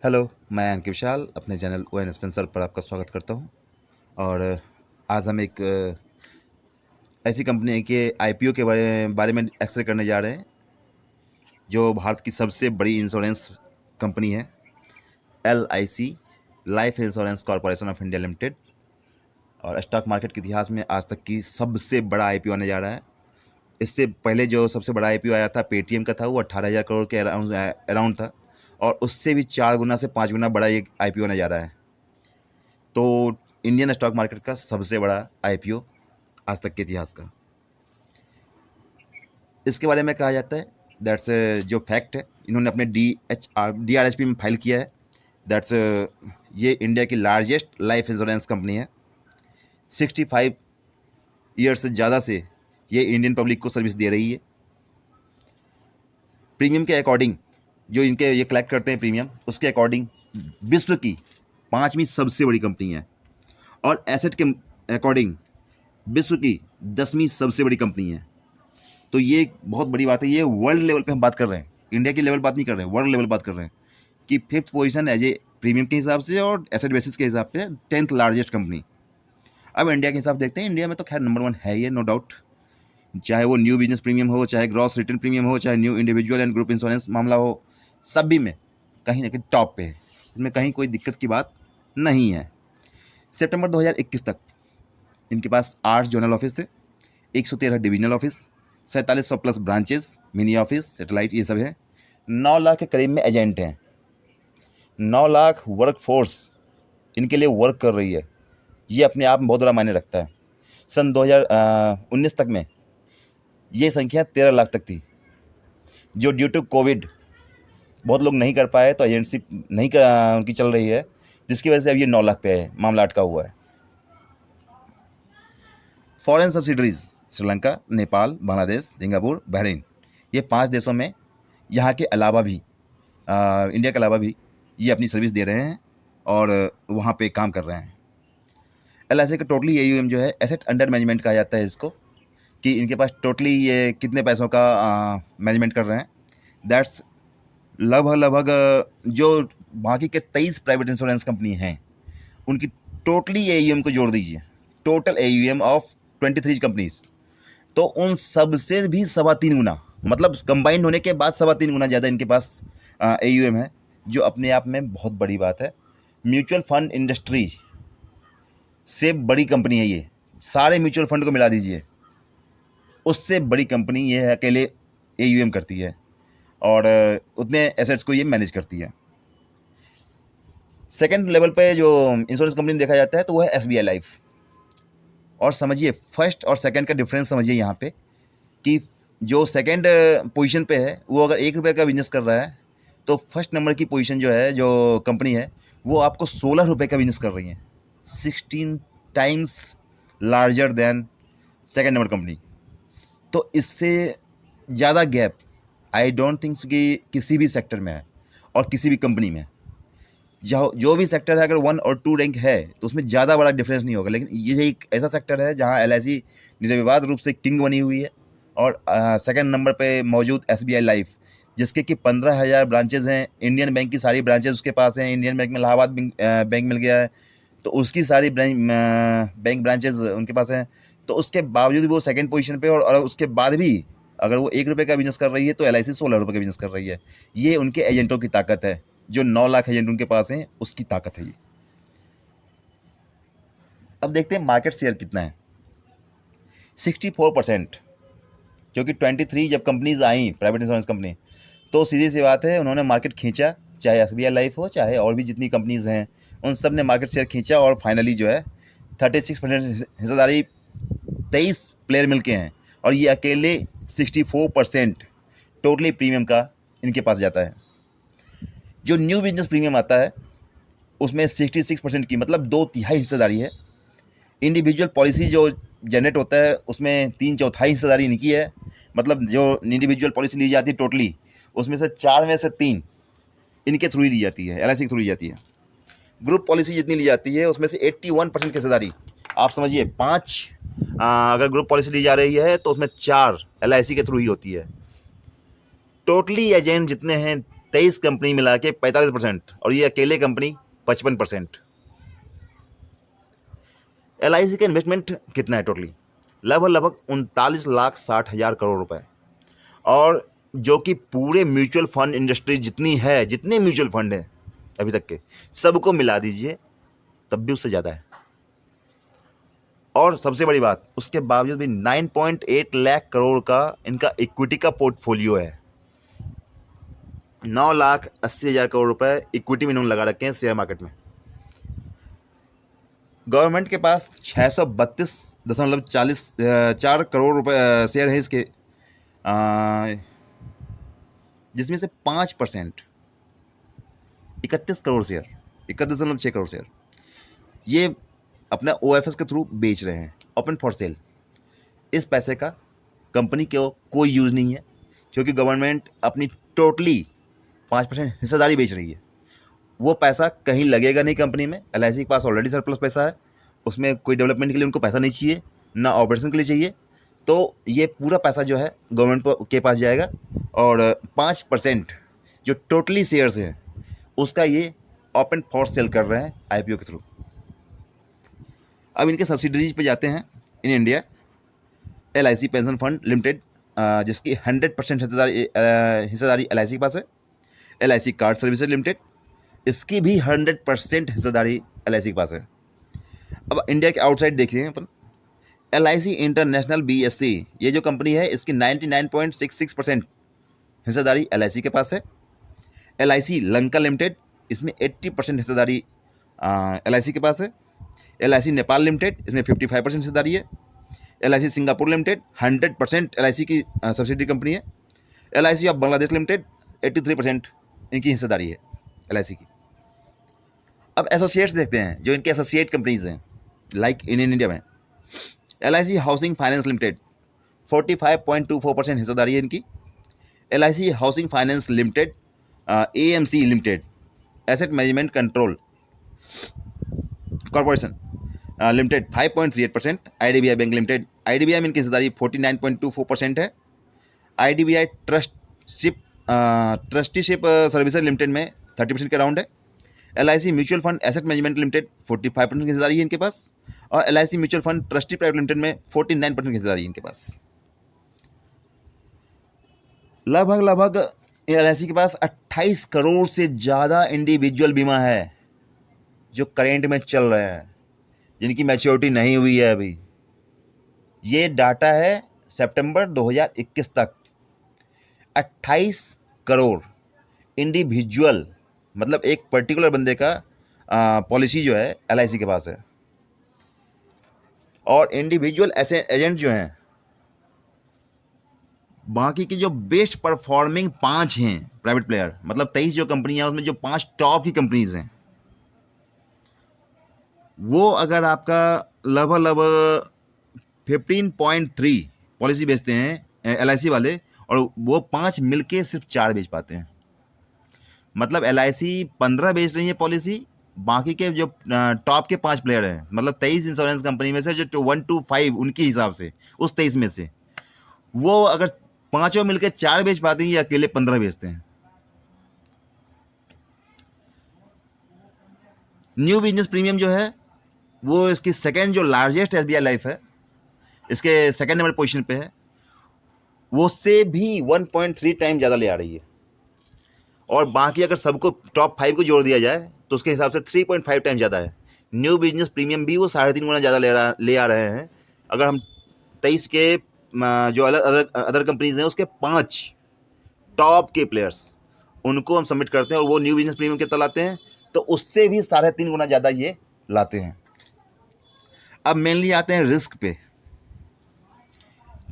Hello, मैं अंकित विशाल अपने channel on Spencer पर आपका स्वागत करता हूं। और आज हम एक ऐसी कंपनी के आईपीओ के बारे में एक्सरे करने जा रहे हैं जो भारत की सबसे बड़ी इंश्योरेंस कंपनी है, LIC life insurance corporation of India limited. और स्टॉक मार्केट के इतिहास में आज तक की सबसे बड़ा आईपीओ आने जा रहा है। इससे पहले जो सबसे बड़ा आईपीओ आया था पेटीएम का था, वो 18,000 करोड़ के अराउंड था, और उससे भी 4 गुना से 5 गुना बड़ा ये आईपीओ आने जा रहा है। तो इंडियन स्टॉक मार्केट का सबसे बड़ा आईपीओ आज तक के इतिहास का। इसके बारे में कहा जाता है, दैट्स जो फैक्ट है, इन्होंने अपने DRHP में फाइल किया है। दैट्स ये इंडिया की लार्जेस्ट लाइफ इंश्योरेंस कंपनी है। 65 ईयर्स से ज़्यादा से ये इंडियन पब्लिक को सर्विस दे रही है। प्रीमियम के अकॉर्डिंग जो इनके ये कलेक्ट करते हैं प्रीमियम, उसके अकॉर्डिंग विश्व की 5वीं सबसे बड़ी कंपनी है, और एसेट के अकॉर्डिंग विश्व की 10वीं सबसे बड़ी कंपनी है। तो ये बहुत बड़ी बात है। ये वर्ल्ड लेवल पे हम बात कर रहे हैं, इंडिया की लेवल बात नहीं कर रहे हैं, वर्ल्ड लेवल बात कर रहे हैं कि 5th position as a premium के हिसाब से और एसेट बेसिस के हिसाब से 10th लार्जेस्ट कंपनी। अब इंडिया के हिसाब देखते हैं, इंडिया में तो खैर नंबर 1 है ये, नो डाउट। चाहे वो न्यू बिजनेस प्रीमियम हो, चाहे ग्रॉस रिटर्न प्रीमियम हो, चाहे new individual and group insurance मामला हो, सभी में कहीं ना कहीं टॉप पे है। इसमें कहीं कोई दिक्कत की बात नहीं है। सितंबर 2021 तक इनके पास 8 जोनल ऑफिस थे, 113 divisional office, 4700 plus branches, mini office, satellite, ये सब है। 9 लाख के करीब में एजेंट हैं। 9 लाख वर्क फोर्स इनके लिए वर्क कर रही है। ये अपने आप में बहुत बड़ा मायने रखता है। सन 2019 तक में ये संख्या 13 लाख तक थी, जो ड्यू टू कोविड बहुत लोग नहीं कर पाए, तो एजेंसी नहीं उनकी चल रही है, जिसकी वजह से अब ये 9 लाख पे है, मामला अटका हुआ है। Foreign subsidiaries Sri Lanka, Nepal, Bangladesh, Singapore, Bahrain, ये 5 देशों में यहाँ के अलावा भी इंडिया के अलावा भी ये अपनी सर्विस दे रहे हैं और वहाँ पे काम कर रहे हैं। LIC का टोटली AUM जो है, एसेट अंडर मैनेजमेंट कहा जाता है इसको, कि इनके पास टोटली ये कितने पैसों का मैनेजमेंट कर रहे हैं। दैट्स लगभग जो बाकी के 23 प्राइवेट इंश्योरेंस कंपनी हैं, उनकी टोटली AUM को जोड़ दीजिए, टोटल AUM ऑफ 23 कंपनीज, तो उन सब से भी 3.25 गुना, मतलब कंबाइंड होने के बाद 3.25 गुना ज़्यादा इनके पास AUM है, जो अपने आप में बहुत बड़ी बात है। म्यूचुअल फंड इंडस्ट्री से बड़ी कंपनी है ये, सारे म्यूचुअल फंड को मिला दीजिए, उससे बड़ी कंपनी ये है, अकेले AUM करती है और उतने एसेट्स को ये मैनेज करती है। सेकंड लेवल पे जो इंश्योरेंस कंपनी देखा जाता है, तो वो है SBI लाइफ। और समझिए फर्स्ट और सेकंड का डिफरेंस समझिए यहाँ पे, कि जो सेकंड पोजीशन पे है वो अगर 1 रुपये का बिजनेस कर रहा है, तो फर्स्ट नंबर की पोजीशन जो है, जो कंपनी है, वो आपको 16 रुपये का बिजनेस कर रही है, 16 times larger than second number company. तो इससे ज़्यादा गैप आई डोंट थिंक कि किसी भी सेक्टर में है, और किसी भी कंपनी में। जो भी सेक्टर है, अगर 1 और 2 रैंक है तो उसमें ज़्यादा बड़ा डिफरेंस नहीं होगा, लेकिन ये एक ऐसा सेक्टर है जहां LIC निर्विवाद रूप से किंग बनी हुई है। और सेकंड नंबर पे मौजूद SBI लाइफ, जिसके कि 15,000 ब्रांचेज हैं। इंडियन बैंक की सारी ब्रांचेज उसके पास हैं। इंडियन बैंक में इलाहाबाद बैंक मिल गया है, तो उसकी सारी बैंक ब्रांचेज उनके पास हैं। तो उसके बावजूद भी वो सेकंड पोजीशन पे, और उसके बाद भी अगर वो 1 रुपये का बिजनेस कर रही है, तो LIC 16 रुपये का बिजनेस कर रही है। ये उनके एजेंटों की ताकत है, जो 9 लाख एजेंट उनके पास हैं, उसकी ताकत है ये। अब देखते हैं मार्केट शेयर कितना है। 64%, क्योंकि 23 जब कंपनीज आई प्राइवेट इंश्योरेंस कंपनी, तो सीधी सी बात है, उन्होंने मार्केट खींचा, चाहे SBI लाइफ हो, चाहे और भी जितनी कंपनीज हैं, उन सब ने मार्केट शेयर खींचा, और फाइनली जो है 36% हिस्सेदारी 23 प्लेयर मिलके हैं, और ये अकेले 64% टोटली प्रीमियम का इनके पास जाता है। जो न्यू बिजनेस प्रीमियम आता है, उसमें 66% की, मतलब 2/3 हिस्सेदारी है। इंडिविजुअल पॉलिसी जो जनरेट होता है, उसमें 3/4 हिस्सेदारी इनकी है। मतलब जो इंडिविजुअल पॉलिसी ली जाती है टोटली, उसमें से 4 में से 3 इनके थ्रू ही ली जाती है, LIC के थ्रू ली जाती है। ग्रुप पॉलिसी जितनी ली जाती है, उसमें से 81% की हिस्सेदारी, आप समझिए 5 अगर ग्रुप पॉलिसी ली जा रही है, तो उसमें 4 LIC के थ्रू ही होती है। टोटली एजेंट जितने हैं 23 कंपनी मिला के 45% और ये अकेले कंपनी 55%। LIC का इन्वेस्टमेंट कितना है टोटली? लगभग 39,60,000 करोड़ रुपए, और जो कि पूरे म्यूचुअल फंड इंडस्ट्री जितने म्यूचुअल फंड हैं अभी तक के, सबको मिला दीजिए तब भी उससे ज़्यादा है। और सबसे बड़ी बात, उसके बावजूद भी 9.8 लाख करोड़ का इनका इक्विटी का पोर्टफोलियो है। 9,80,000 करोड़ रुपए इक्विटी में इन्होंने लगा रखे हैं शेयर मार्केट में। गवर्नमेंट के पास 632.4 करोड़ रुपए शेयर है इसके, जिसमें से 5% 31 करोड़ शेयर, 31.6 करोड़ शेयर ये अपना OFS के थ्रू बेच रहे हैं, ओपन फॉर सेल। इस पैसे का कंपनी को कोई यूज़ नहीं है, क्योंकि गवर्नमेंट अपनी टोटली 5% हिस्सेदारी बेच रही है। वो पैसा कहीं लगेगा नहीं कंपनी में। LIC के पास ऑलरेडी सरप्लस पैसा है, उसमें कोई डेवलपमेंट के लिए उनको पैसा नहीं चाहिए, ना ऑपरेशन के लिए चाहिए। तो ये पूरा पैसा जो है गवर्नमेंट के पास जाएगा, और 5% जो टोटली शेयर्स हैं उसका ये ओपन फॉर सेल कर रहे हैं IPO के थ्रू। अब इनके सब्सिडरीज पे जाते हैं। In India LIC pension fund limited, जिसकी 100% हिस्सेदारी LIC के पास है। LIC कार्ड सर्विसेज लिमिटेड, इसकी भी 100% हिस्सेदारी LIC के पास है। अब इंडिया के आउटसाइड देखिए अपन, LIC इंटरनेशनल BSC, ये जो कंपनी है इसकी 99.66% हिस्सेदारी LIC के पास है। LIC लंका लिमिटेड, इसमें 80% हिस्सेदारी LIC के पास है। LIC नेपाल लिमिटेड, इसमें 55% हिस्सेदारी है। LIC सिंगापुर लिमिटेड 100% LIC की सब्सिडी कंपनी है। LIC ऑफ बांग्लादेश लिमिटेड 83% इनकी हिस्सेदारी है LIC की। अब एसोसिएट्स देखते हैं, जो इनके एसोसिएट कंपनीज हैं लाइक इन इंडिया में। LIC हाउसिंग फाइनेंस लिमिटेड 45.24% हिस्सेदारी है इनकी। LIC housing finance limited, AMC limited, asset management control corporation limited 5.38%। IDBI bank limited, IDBI में इनकी हिस्सेदारी 49.24% है। IDBI ट्रस्टीशिप सर्विसेज लिमिटेड में 30% के अराउंड है। LIC mutual fund asset management limited 45% की हिस्सेदारी है इनके पास, और LIC mutual fund trustee private limited में 49% की हिस्सेदारी है इनके पास। लगभग LIC के पास 28 करोड़ से ज़्यादा इंडिविजुअल बीमा है जो करेंट में चल रहे हैं, जिनकी मैच्योरिटी नहीं हुई है अभी। ये डाटा है सितंबर 2021 तक। 28 करोड़ इंडिविजुअल, मतलब एक पर्टिकुलर बंदे का पॉलिसी जो है LIC के पास है। और इंडिविजुअल ऐसे एजेंट जो हैं, बाकी की जो बेस्ट परफॉर्मिंग 5 हैं प्राइवेट प्लेयर, मतलब 23 जो कंपनियां उसमें जो 5 टॉप की कंपनीज हैं, वो अगर आपका लगभग 15.3 पॉलिसी बेचते हैं LIC वाले, और वो 5 मिलके सिर्फ 4 बेच पाते हैं। मतलब LIC 15 बेच रही है पॉलिसी, बाकी के जो टॉप के 5 प्लेयर हैं, मतलब 23 इंश्योरेंस कंपनी में से जो 1 to 5 उनके हिसाब से, उस 23 में से वो अगर पांचों मिलकर 4 बेच पाते हैं, या अकेले 15 बेचते हैं। न्यू बिजनेस प्रीमियम जो है वो इसकी सेकेंड जो लार्जेस्ट SBI लाइफ है, इसके सेकेंड नंबर पोजीशन पे है, वो से भी 1.3 टाइम ज़्यादा ले आ रही है। और बाकी अगर सबको टॉप 5 को जोड़ दिया जाए तो उसके हिसाब से 3.5 टाइम ज़्यादा है। न्यू बिजनेस प्रीमियम भी वो 3.5 गुना ज़्यादा ले आ रहे हैं। अगर हम 23 के जो अदर कंपनीज हैं उसके 5 टॉप के प्लेयर्स, उनको हम सबमिट करते हैं और वो न्यू बिजनेस प्रीमियम कितना लाते हैं, तो उससे भी 3.5 गुना ज़्यादा ये लाते हैं। अब मेनली आते हैं रिस्क पे।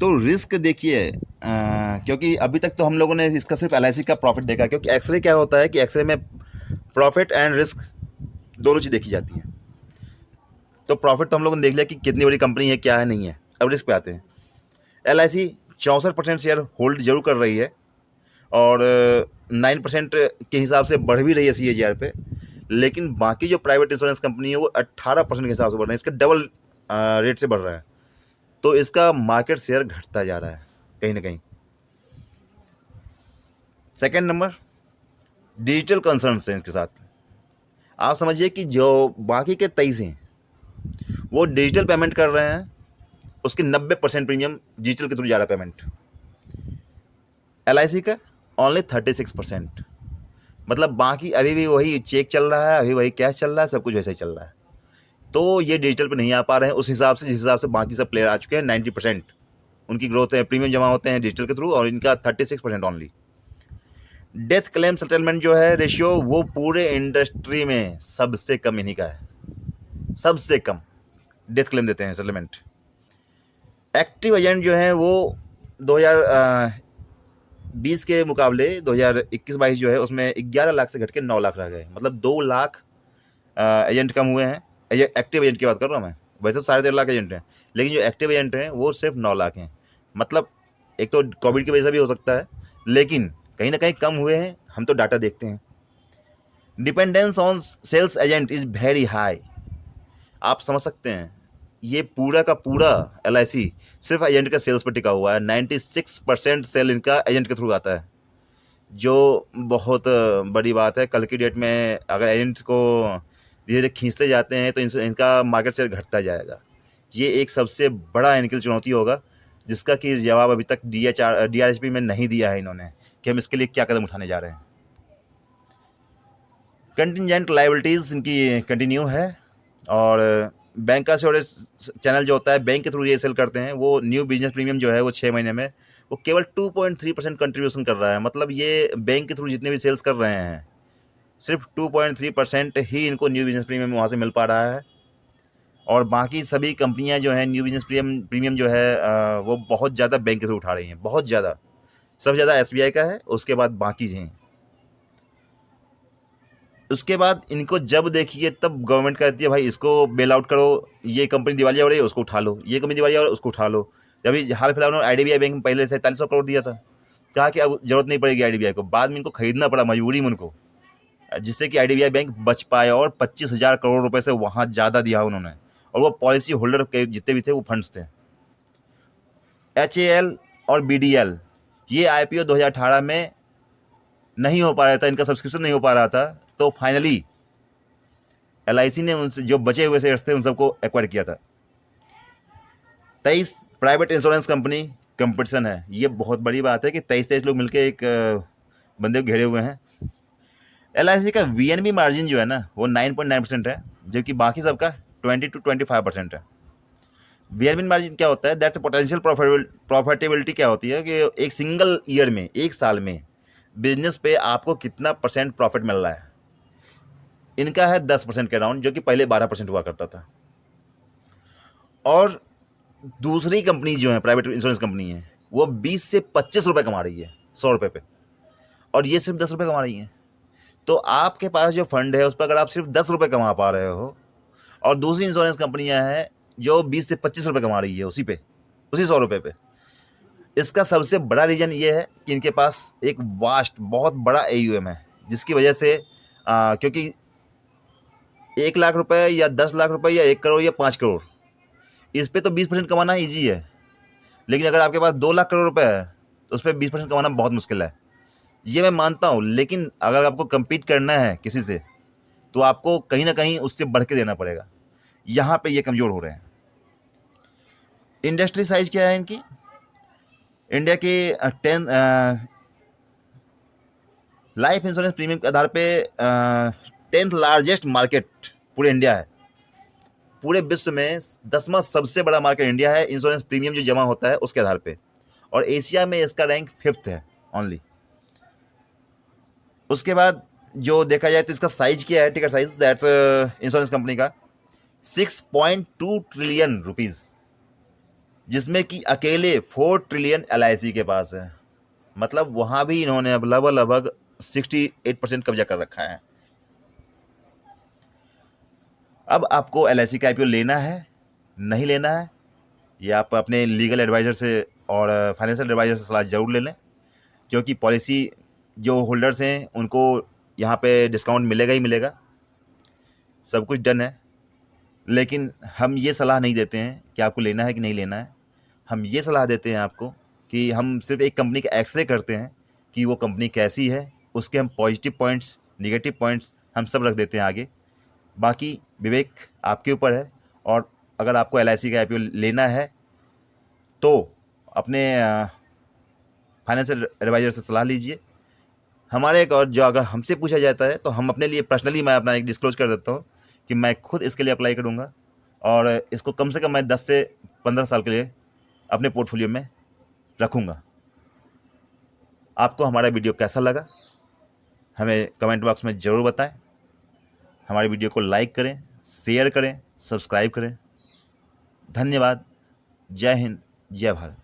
तो रिस्क देखिए, क्योंकि अभी तक तो हम लोगों ने इसका सिर्फ LIC का प्रॉफिट देखा, क्योंकि एक्सरे क्या होता है कि एक्सरे में प्रॉफिट एंड रिस्क दोनों चीज़ देखी जाती हैं। तो प्रॉफिट तो हम लोगों ने देख लिया कि कितनी बड़ी कंपनी है, क्या है, नहीं है। अब रिस्क पे आते हैं। LIC 64% शेयर होल्ड जरूर कर रही है, और 9% के हिसाब से बढ़ भी रही है CAGR पे, लेकिन बाकी जो प्राइवेट इंश्योरेंस कंपनी है वो 18% के हिसाब से बढ़ रहे हैं, इसका डबल रेट से बढ़ रहा है। तो इसका मार्केट शेयर घटता जा रहा है कहीं ना कहीं। सेकेंड नंबर डिजिटल कंसर्न्स हैं इसके साथ। आप समझिए कि जो बाकी के 23 हैं वो डिजिटल पेमेंट कर रहे हैं, उसके 90% प्रीमियम डिजिटल के थ्रू जा रहा है पेमेंट। LIC का ओनली 36%। मतलब बाकी अभी भी वही चेक चल रहा है, अभी वही कैश चल रहा है, सब कुछ वैसे ही चल रहा है। तो ये डिजिटल पे नहीं आ पा रहे हैं उस हिसाब से जिस हिसाब से बाकी सब प्लेयर आ चुके हैं। 90% उनकी ग्रोथ है, प्रीमियम जमा होते हैं डिजिटल के थ्रू, और इनका 36% ओनली। डेथ क्लेम सेटलमेंट जो है रेशियो, वो पूरे इंडस्ट्री में सबसे कम इन्हीं का है, सबसे कम डेथ क्लेम देते हैं सेटलमेंट। एक्टिव एजेंट जो है वो 2020 के मुकाबले 2021-22 जो है उसमें 11 लाख से घट के 9 लाख रह गए। मतलब 2 लाख एजेंट कम हुए हैं। एक्टिव एजेंट की बात कर रहा हूँ मैं, वैसे तो 13.5 लाख एजेंट हैं, लेकिन जो एक्टिव एजेंट हैं वो सिर्फ 9 लाख हैं। मतलब एक तो कोविड की वजह से भी हो सकता है, लेकिन कहीं ना कहीं कम हुए हैं, हम तो डाटा देखते हैं। Dependence on sales agent is very high. आप समझ सकते हैं ये पूरा का पूरा LIC सिर्फ एजेंट का सेल्स पर टिका हुआ है। 96% सेल इनका एजेंट के थ्रू आता है, जो बहुत बड़ी बात है। कल की डेट में अगर एजेंट्स को धीरे धीरे खींचते जाते हैं तो इनका मार्केट शेयर घटता जाएगा। ये एक सबसे बड़ा इनके लिए चुनौती होगा, जिसका कि जवाब अभी तक DRHP में नहीं दिया है इन्होंने कि हम इसके लिए क्या कदम उठाने जा रहे हैं। कंटिजेंट लायबिलिटीज़ इनकी कंटिन्यू है, और बैंक का एश्योरेंस चैनल जो होता है, बैंक के थ्रू ये सेल करते हैं, वो न्यू बिजनेस प्रीमियम जो है वो 6 महीने में वो केवल 2.3% कंट्रीब्यूशन कर रहा है। मतलब ये बैंक के थ्रू जितने भी सेल्स कर रहे हैं, सिर्फ 2.3% ही इनको न्यू बिजनेस प्रीमियम वहाँ से मिल पा रहा है। और बाकी सभी कंपनियां जो हैं न्यू बिजनेस प्रीमियम जो है वो बहुत ज़्यादा बैंक के थ्रू उठा रही हैं, बहुत ज़्यादा। सबसे ज़्यादा SBI का है, उसके बाद बाकी हैं। उसके बाद इनको जब देखिए तब गवर्नमेंट कहती है भाई इसको बेल आउट करो, ये कंपनी दिवालिया हो रही है उसको उठा लो, ये कंपनी दिवालिया हो रही है उसको उठा लो। अभी हाल फिलहाल उन्होंने IDBI बैंक में पहले से 4300 करोड़ दिया था, कहा कि अब जरूरत नहीं पड़ेगी IDBI को। बाद में इनको खरीदना पड़ा मजबूरी में उनको, जिससे कि IDBI बैंक बच पाए, और 25,000 करोड़ रुपए से वहाँ ज़्यादा दिया उन्होंने। और वो पॉलिसी होल्डर के जितने भी थे वो फंड्स थे। HAL और BDL ये IPO 2018 में नहीं हो पा रहा था, इनका सब्सक्रिप्शन नहीं हो पा रहा था, तो फाइनली LIC ने उनसे जो बचे हुए शेयर्स थे उन सबको एक्वायर किया था। 23 प्राइवेट इंश्योरेंस कंपनी कंपटीशन है। ये बहुत बड़ी बात है कि 23 लोग मिलकर एक बंदे को घेरे हुए हैं। LIC का VNB मार्जिन जो है ना वो 9.9% है, जबकि बाकी सबका 20 to 25% है। VNB मार्जिन क्या होता है? That's potential profitability. क्या होती है कि एक सिंगल ईयर में, एक साल में बिजनेस पे आपको कितना % प्रॉफिट मिल रहा है। इनका है 10% के अराउंड, जो कि पहले 12% हुआ करता था। और दूसरी कंपनी जो है प्राइवेट इंश्योरेंस कंपनी है, वो 20 से 25 रुपये कमा रही है 100 रुपये पे, और ये सिर्फ 10 रुपये कमा रही है। तो आपके पास जो फंड है उस पर अगर आप सिर्फ 10 रुपये कमा पा रहे हो, और दूसरी इंश्योरेंस कंपनियां हैं जो 20 से 25 रुपये कमा रही है उसी 100 रुपये पे, इसका सबसे बड़ा रीज़न ये है कि इनके पास एक वास्ट बहुत बड़ा AUM है, जिसकी वजह से क्योंकि 1 लाख रुपए या 10 लाख रुपए या 1 करोड़ या 5 करोड़, इस पे तो 20% कमाना ईजी है। लेकिन अगर आपके पास 2 लाख करोड़ रुपए है तो उस पर 20% कमाना बहुत मुश्किल है। ये मैं मानता हूँ, लेकिन अगर आपको कम्पीट करना है किसी से तो आपको कहीं ना कहीं उससे बढ़ के देना पड़ेगा। यहाँ पे ये कमज़ोर हो रहे हैं। इंडस्ट्री साइज क्या है इनकी? इंडिया की 10 लाइफ इंश्योरेंस प्रीमियम के आधार पे 10th लार्जेस्ट मार्केट पूरे इंडिया है। पूरे विश्व में 10वां सबसे बड़ा मार्केट इंडिया है इंश्योरेंस प्रीमियम जो जमा होता है उसके आधार पे, और एशिया में इसका रैंक 5th है ओनली। उसके बाद जो देखा जाए तो इसका साइज क्या है, ticket size, that's insurance company का 6.2 ट्रिलियन रुपीज़, जिसमें कि अकेले 4 ट्रिलियन LIC के पास है। मतलब वहाँ भी इन्होंने अब लगभग 68% कब्जा कर रखा है। अब आपको LIC का IPO लेना है, नहीं लेना है, ये आप अपने लीगल एडवाइज़र से और फाइनेंशियल एडवाइज़र से सलाह ज़रूर ले लें, क्योंकि पॉलिसी जो होल्डर्स हैं उनको यहाँ पे डिस्काउंट मिलेगा ही मिलेगा। सब कुछ डन है, लेकिन हम ये सलाह नहीं देते हैं कि आपको लेना है कि नहीं लेना है। हम ये सलाह देते हैं आपको कि हम सिर्फ एक कंपनी का एक्सरे करते हैं कि वो कंपनी कैसी है, उसके हम पॉजिटिव पॉइंट्स, नेगेटिव पॉइंट्स हम सब रख देते हैं आगे। बाकी विवेक आपके ऊपर है, और अगर आपको LIC का IPO लेना है तो अपने फाइनेंशियल एडवाइज़र से सलाह लीजिए। हमारे एक और जो अगर हमसे पूछा जाता है तो हम अपने लिए पर्सनली मैं अपना एक डिस्क्लोज कर देता हूँ कि मैं खुद इसके लिए अप्लाई करूँगा, और इसको कम से कम मैं 10 से 15 साल के लिए अपने पोर्टफोलियो में रखूँगा। आपको हमारा वीडियो कैसा लगा हमें कमेंट बॉक्स में ज़रूर बताएं। हमारे वीडियो को लाइक करें, शेयर करें, सब्सक्राइब करें। धन्यवाद। जय हिंद, जय भारत।